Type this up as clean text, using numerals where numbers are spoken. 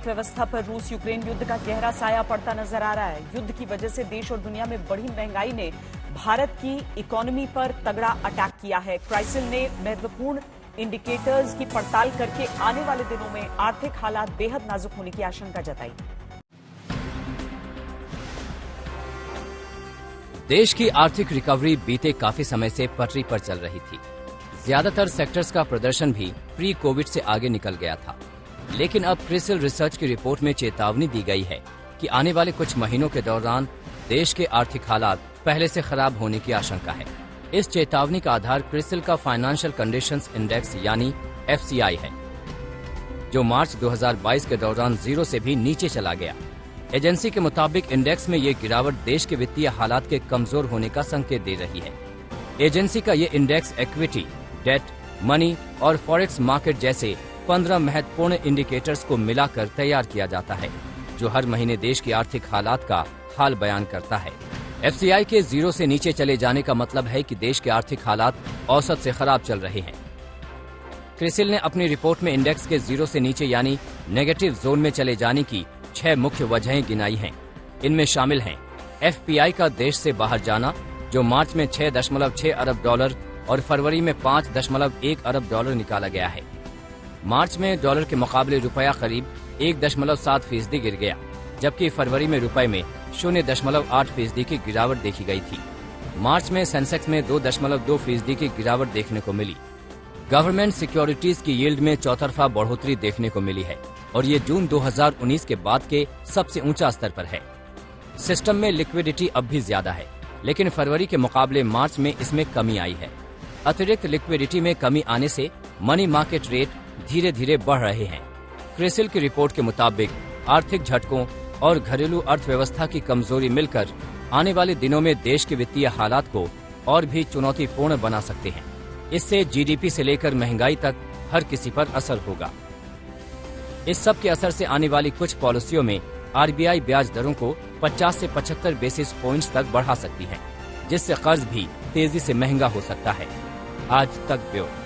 अर्थव्यवस्था पर रूस यूक्रेन युद्ध का गहरा साया पड़ता नजर आ रहा है। युद्ध की वजह से देश और दुनिया में बढ़ी महंगाई ने भारत की इकोनॉमी पर तगड़ा अटैक किया है। क्राइसिल ने महत्वपूर्ण इंडिकेटर्स की पड़ताल करके आने वाले दिनों में आर्थिक हालात बेहद नाजुक होने की आशंका जताई। देश की आर्थिक रिकवरी बीते काफी समय से पटरी पर चल रही थी। ज्यादातर सेक्टर्स का प्रदर्शन भी प्री कोविड से आगे निकल गया था, लेकिन अब क्रिसिल रिसर्च की रिपोर्ट में चेतावनी दी गई है कि आने वाले कुछ महीनों के दौरान देश के आर्थिक हालात पहले से खराब होने की आशंका है। इस चेतावनी का आधार क्रिसिल का फाइनेंशियल कंडीशंस इंडेक्स यानी FCI है, जो मार्च 2022 के दौरान 0 से भी नीचे चला गया। एजेंसी के मुताबिक इंडेक्स में ये गिरावट देश के वित्तीय हालात के कमजोर होने का संकेत दे रही है। एजेंसी का ये इंडेक्स इक्विटी, डेट, मनी और फॉरेक्स मार्केट जैसे 15 महत्वपूर्ण इंडिकेटर्स को मिलाकर तैयार किया जाता है, जो हर महीने देश की आर्थिक हालात का हाल बयान करता है। FCI के 0 से नीचे चले जाने का मतलब है कि देश के आर्थिक हालात औसत से खराब चल रहे हैं। क्रिसिल ने अपनी रिपोर्ट में इंडेक्स के 0 से नीचे यानी नेगेटिव जोन में चले जाने की 6 मुख्य वजहें गिनाई हैं। इनमें शामिल हैं FPI का देश से बाहर जाना, जो मार्च में 6.6 अरब डॉलर और फरवरी में 5.1 अरब डॉलर निकाला गया है। मार्च में डॉलर के मुकाबले रुपया करीब 1.7% गिर गया, जबकि फरवरी में रुपए में 0.8% की गिरावट देखी गई थी। मार्च में सेंसेक्स में 2.2% की गिरावट देखने को मिली। गवर्नमेंट सिक्योरिटीज की यील्ड में चौतरफा बढ़ोतरी देखने को मिली है और ये जून 2019 के बाद के सबसे ऊंचा स्तर पर है। सिस्टम में लिक्विडिटी अब भी ज्यादा है, लेकिन फरवरी के मुकाबले मार्च में इसमें कमी आई है। अतिरिक्त लिक्विडिटी में कमी आने से मनी मार्केट रेट धीरे धीरे बढ़ रहे हैं। क्रिसिल की रिपोर्ट के मुताबिक आर्थिक झटकों और घरेलू अर्थव्यवस्था की कमजोरी मिलकर आने वाले दिनों में देश के वित्तीय हालात को और भी चुनौतीपूर्ण बना सकते हैं। इससे GDP से लेकर महंगाई तक हर किसी पर असर होगा। इस सब के असर से आने वाली कुछ पॉलिसियों में RBI ब्याज दरों को 50 से 75 बेसिस पॉइंट्स तक बढ़ा सकती है, जिससे कर्ज भी तेजी से महंगा हो सकता है। आज तक ब्यूरो।